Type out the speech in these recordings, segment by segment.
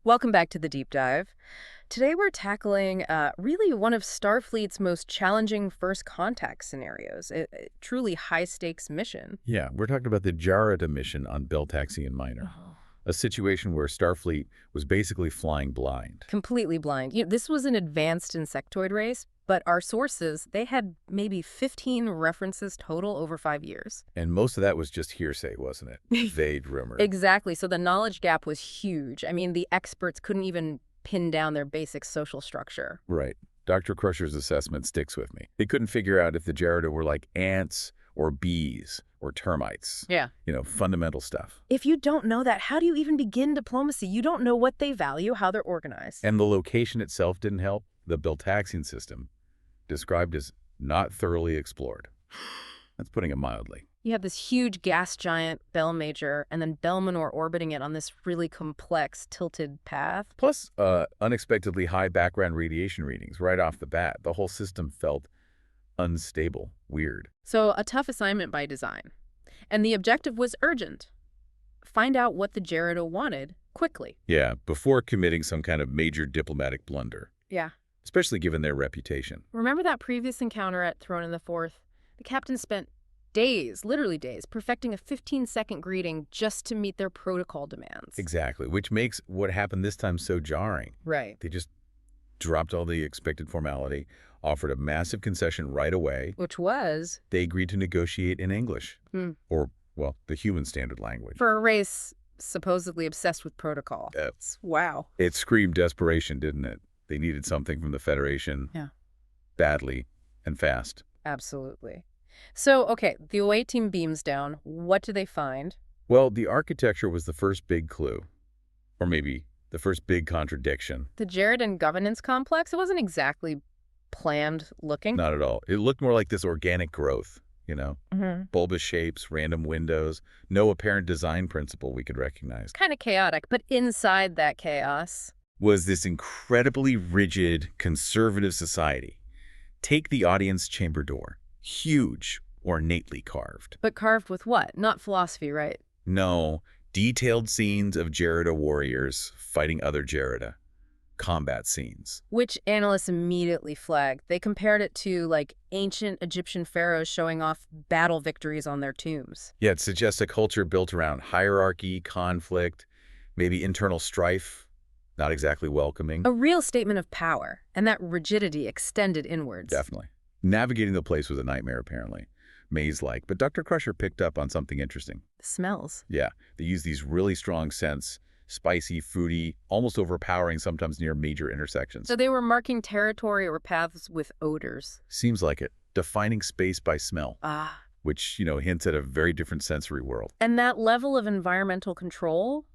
Welcome back to the deep dive. Today we're tackling really one of Starfleet's most challenging first contact scenarios, a truly high-stakes mission. Yeah, we're talking about the Jarada mission on BelMinor, Oh. a situation where Starfleet was basically flying blind. Completely blind. This was an advanced insectoid race, but our sources, they had maybe 15 references total over 5 years. And most of that was just hearsay, wasn't it? Vague rumor. Exactly. So the knowledge gap was huge. I mean, the experts couldn't even pin down their basic social structure. Right. Dr. Crusher's assessment sticks with me. They couldn't figure out if the Jarada were like ants or bees or termites. Yeah. Fundamental stuff. If you don't know that, how do you even begin diplomacy? You don't know what they value, how they're organized. And the location itself didn't help. The Beltaxian system, described as not thoroughly explored. That's putting it mildly. You have this huge gas giant, BelMajor, and then BelMinor orbiting it on this really complex, tilted path. Plus, unexpectedly high background radiation readings right off the bat. The whole system felt unstable, weird. So a tough assignment by design. And the objective was urgent. Find out what the Jarada wanted quickly. Yeah, before committing some kind of major diplomatic blunder. Yeah. Especially given their reputation. Remember that previous encounter at Throne in the Fourth? The captain spent days, literally days, perfecting a 15-second greeting just to meet their protocol demands. Exactly, which makes what happened this time so jarring. Right. They just dropped all the expected formality, offered a massive concession right away. Which was? They agreed to negotiate in English. Hmm. Or, well, the human standard language. For a race supposedly obsessed with protocol. Wow. It screamed desperation, didn't it? They needed something from the Federation. Yeah. Badly and fast. Absolutely. So, okay, the away team beams down. What do they find? Well, the architecture was the first big clue. Or maybe the first big contradiction. The Jaradan governance complex, it wasn't exactly planned looking. Not at all. It looked more like this organic growth, bulbous shapes, random windows, no apparent design principle we could recognize. Kind of chaotic, but inside that chaos was this incredibly rigid, conservative society. Take the audience chamber door. Huge, ornately carved. But carved with what? Not philosophy, right? No, detailed scenes of Jarada warriors fighting other Jarada. Combat scenes. Which analysts immediately flagged. They compared it to, like, ancient Egyptian pharaohs showing off battle victories on their tombs. Yeah, it suggests a culture built around hierarchy, conflict, maybe internal strife. Not exactly welcoming. A real statement of power, and that rigidity extended inwards. Definitely. Navigating the place was a nightmare, apparently. Maze-like. But Dr. Crusher picked up on something interesting. The smells. Yeah. They use these really strong scents. Spicy, fruity, almost overpowering, sometimes near major intersections. So they were marking territory or paths with odors. Seems like it. Defining space by smell. Ah. Which, hints at a very different sensory world. And that level of environmental control,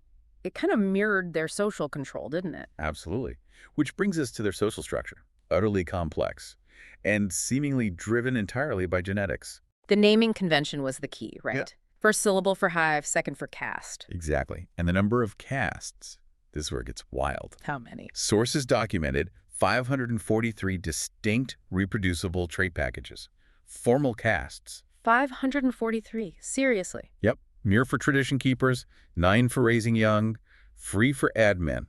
it kind of mirrored their social control, didn't it? Absolutely. Which brings us to their social structure. Utterly complex. And seemingly driven entirely by genetics. The naming convention was the key, right? Yeah. First syllable for hive, second for caste. Exactly. And the number of castes. This is where it gets wild. How many? Sources documented 543 distinct reproducible trait packages. Formal castes. 543. Seriously. Yep. Mere for tradition keepers, 9 for raising young, free for admin.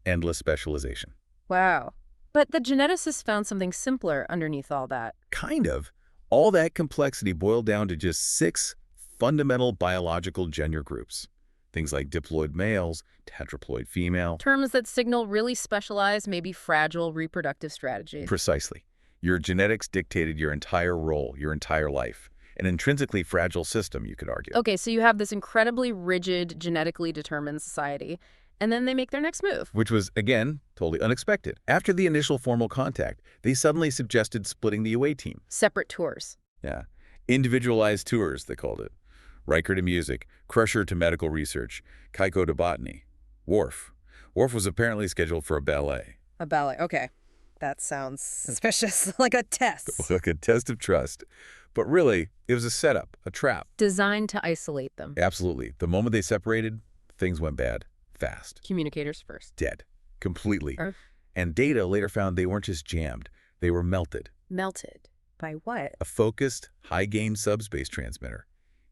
Endless specialization. Wow. But the geneticists found something simpler underneath all that. Kind of. All that complexity boiled down to just 6 fundamental biological gender groups. Things like diploid males, tetraploid female. Terms that signal really specialized, maybe fragile reproductive strategies. Precisely. Your genetics dictated your entire role, your entire life. An intrinsically fragile system, you could argue. Okay, so you have this incredibly rigid, genetically determined society, and then they make their next move. Which was, again, totally unexpected. After the initial formal contact, they suddenly suggested splitting the away team. Separate tours. Yeah. Individualized tours, they called it. Riker to music, Crusher to medical research, Keiko to botany. Worf. Worf was apparently scheduled for a ballet. A ballet, okay. That sounds suspicious, like a test. Like a test of trust. But really, it was a setup, a trap. Designed to isolate them. Absolutely. The moment they separated, things went bad. Fast. Communicators first. Dead. Completely. Or And Data later found they weren't just jammed. They were melted. melted. By what? A focused, high-gain subspace transmitter.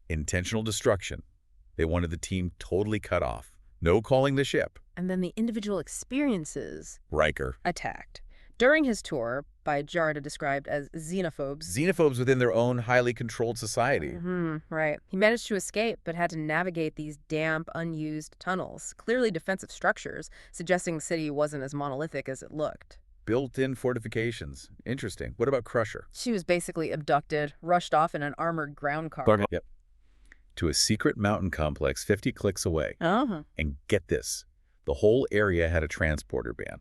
Intentional destruction. They wanted the team totally cut off. No calling the ship. And then the individual experiences Riker. attacked. During his tour, by Jarada described as xenophobes. Xenophobes within their own highly controlled society. Right. He managed to escape, but had to navigate these damp, unused tunnels, clearly defensive structures, suggesting the city wasn't as monolithic as it looked. Built-in fortifications. Interesting. What about Crusher? She was basically abducted, rushed off in an armored ground car. Yep. To a secret mountain complex 50 clicks away. And get this, the whole area had a transporter ban.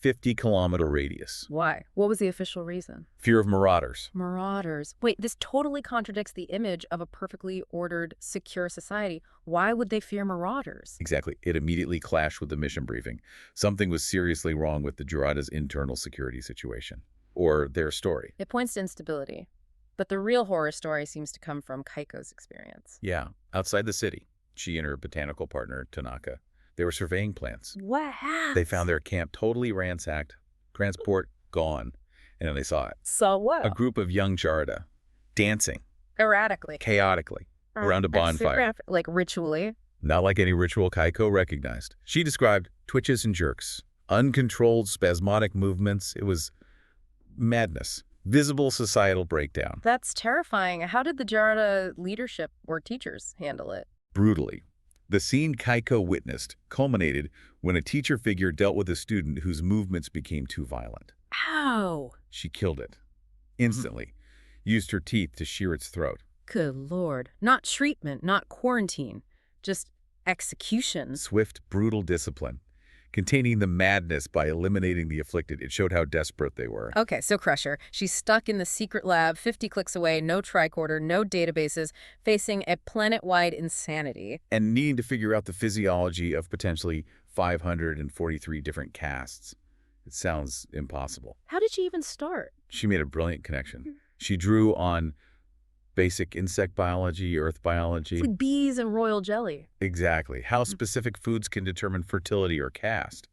50-kilometer radius. Why? What was the official reason? Fear of marauders. Marauders. Wait, this totally contradicts the image of a perfectly ordered, secure society. Why would they fear marauders? Exactly. It immediately clashed with the mission briefing. Something was seriously wrong with the Jarada's internal security situation. Or their story. It points to instability. But the real horror story seems to come from Kaiko's experience. Yeah. Outside the city, she and her botanical partner, Tanaka, they were surveying plants. What happened? They found their camp totally ransacked, transport gone, and then they saw it. So what? A group of young Jarada, dancing, Erratically. chaotically, around a bonfire. Like ritually. Not like any ritual Kaiko recognized. She described twitches and jerks, uncontrolled spasmodic movements. It was madness, visible societal breakdown. That's terrifying. How did the Jarada leadership or teachers handle it? Brutally. The scene Kaiko witnessed culminated when a teacher figure dealt with a student whose movements became too violent. Ow! She killed it. Instantly. Used her teeth to shear its throat. Good Lord. Not treatment, not quarantine. Just execution. Swift, brutal discipline. Containing the madness by eliminating the afflicted. It showed how desperate they were. Okay, so Crusher. She's stuck in the secret lab, 50 clicks away, no tricorder, no databases, facing a planet-wide insanity. And needing to figure out the physiology of potentially 543 different castes. It sounds impossible. How did she even start? She made a brilliant connection. She drew on basic insect biology, earth biology. It's like bees and royal jelly. Exactly. How specific foods can determine fertility or caste.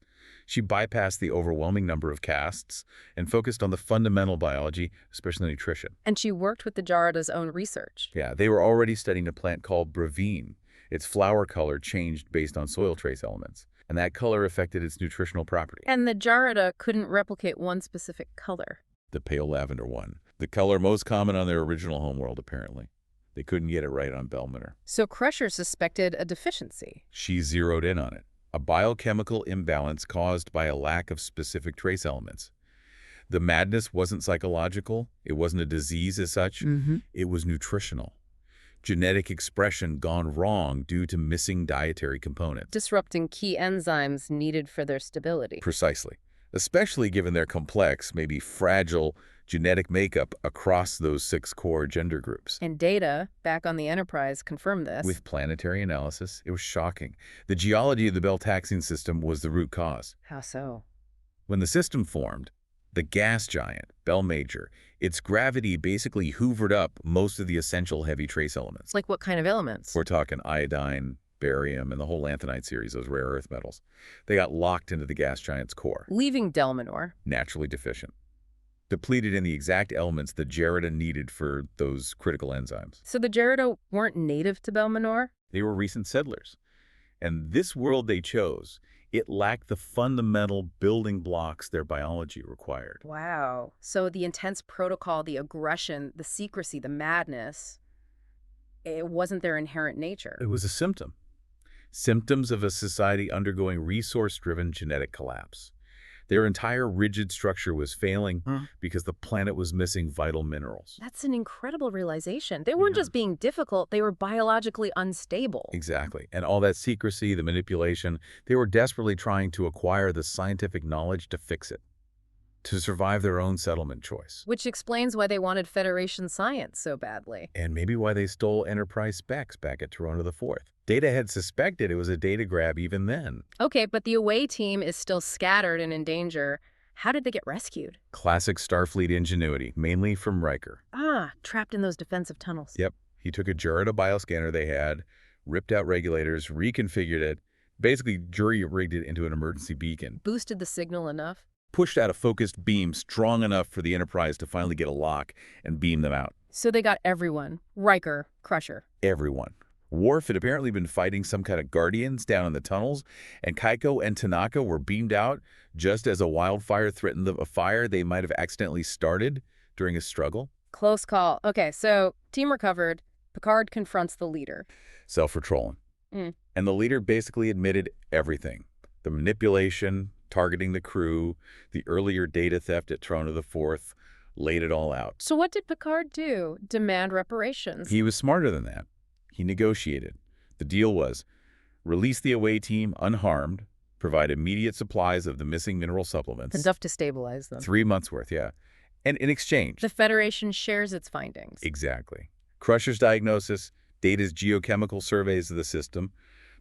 She bypassed the overwhelming number of castes and focused on the fundamental biology, especially nutrition. And she worked with the Jarada's own research. Yeah, they were already studying a plant called brevine. Its flower color changed based on soil trace elements, and that color affected its nutritional property. And the Jarada couldn't replicate one specific color. The pale lavender one. The color most common on their original homeworld, apparently. They couldn't get it right on BelMinor. So Crusher suspected a deficiency. She zeroed in on it. A biochemical imbalance caused by a lack of specific trace elements. The madness wasn't psychological. It wasn't a disease as such. It was nutritional. Genetic expression gone wrong due to missing dietary components. Disrupting key enzymes needed for their stability. Precisely. Especially given their complex, maybe fragile, genetic makeup across those 6 core gender groups. And data, back on the Enterprise, confirmed this. With planetary analysis, it was shocking. The geology of the Bell taxing system was the root cause. How so? When the system formed, the gas giant, Bell Major, its gravity basically hoovered up most of the essential heavy trace elements. Like what kind of elements? We're talking iodine, barium, and the whole lanthanide series, those rare earth metals. They got locked into the gas giant's core. Leaving BelMinor. Naturally deficient. Depleted in the exact elements that Jarada needed for those critical enzymes. So the Jarada weren't native to BelMinor? They were recent settlers. And this world they chose, it lacked the fundamental building blocks their biology required. Wow. So the intense protocol, the aggression, the secrecy, the madness, it wasn't their inherent nature. It was a symptom. Symptoms of a society undergoing resource-driven genetic collapse. Their entire rigid structure was failing because the planet was missing vital minerals. That's an incredible realization. They weren't just being difficult, they were biologically unstable. Exactly. And all that secrecy, the manipulation, they were desperately trying to acquire the scientific knowledge to fix it, to survive their own settlement choice. Which explains why they wanted Federation science so badly. And maybe why they stole Enterprise specs back at Toronto the 4th. Data had suspected it was a data grab even then. Okay, but the away team is still scattered and in danger. How did they get rescued? Classic Starfleet ingenuity, mainly from Riker. Trapped in those defensive tunnels. Yep. He took a Jarada bioscanner they had, ripped out regulators, reconfigured it, basically jury-rigged it into an emergency beacon. Boosted the signal enough. Pushed out a focused beam strong enough for the Enterprise to finally get a lock and beam them out. So they got everyone. Riker, Crusher. Everyone. Worf had apparently been fighting some kind of guardians down in the tunnels, and Kaiko and Tanaka were beamed out just as a wildfire threatened a fire they might have accidentally started during a struggle. Close call. Okay, so team recovered. Picard confronts the leader. Self-patrolling. Mm. And the leader basically admitted everything. The manipulation, targeting the crew, the earlier data theft at Throne of the Fourth, laid it all out. So what did Picard do? Demand reparations. He was smarter than that. He negotiated. The deal was release the away team unharmed, provide immediate supplies of the missing mineral supplements. Enough to stabilize them. 3 months worth, yeah. And in exchange... The Federation shares its findings. Exactly. Crusher's diagnosis, Data's geochemical surveys of the system.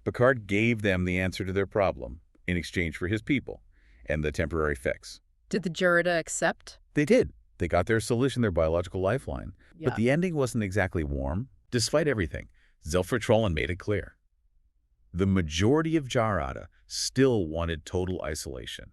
Picard gave them the answer to their problem in exchange for his people and the temporary fix. Did the Jarada accept? They did. They got their solution, their biological lifeline. Yeah. But the ending wasn't exactly warm. Despite everything, Zelfra-Trollen made it clear. The majority of Jarada still wanted total isolation.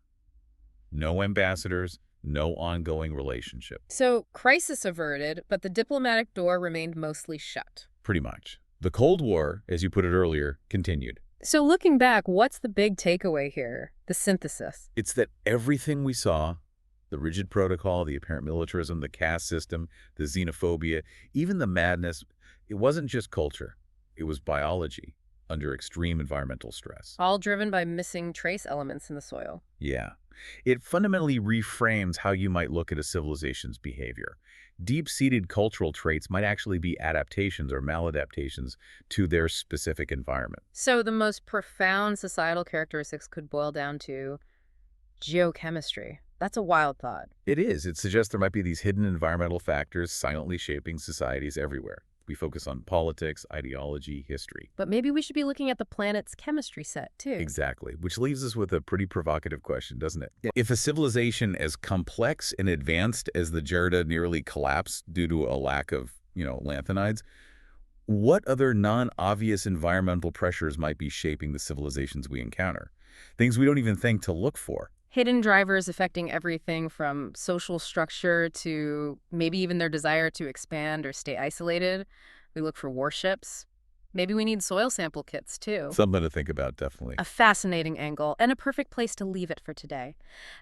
No ambassadors, no ongoing relationship. So, crisis averted, but the diplomatic door remained mostly shut. Pretty much. The Cold War, as you put it earlier, continued. So looking back, what's the big takeaway here? The synthesis. It's that everything we saw, the rigid protocol, the apparent militarism, the caste system, the xenophobia, even the madness, it wasn't just culture. It was biology under extreme environmental stress. All driven by missing trace elements in the soil. Yeah. It fundamentally reframes how you might look at a civilization's behavior. Deep-seated cultural traits might actually be adaptations or maladaptations to their specific environment. So the most profound societal characteristics could boil down to geochemistry. That's a wild thought. It is. It suggests there might be these hidden environmental factors silently shaping societies everywhere. We focus on politics, ideology, history. But maybe we should be looking at the planet's chemistry set, too. Exactly, which leaves us with a pretty provocative question, doesn't it? If a civilization as complex and advanced as the Jarada nearly collapsed due to a lack of, lanthanides, what other non-obvious environmental pressures might be shaping the civilizations we encounter? Things we don't even think to look for. Hidden drivers affecting everything from social structure to maybe even their desire to expand or stay isolated. We look for warships. Maybe we need soil sample kits, too. Something to think about, definitely. A fascinating angle and a perfect place to leave it for today.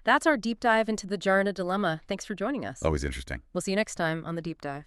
That's our deep dive into the Jarada dilemma. Thanks for joining us. Always interesting. We'll see you next time on The Deep Dive.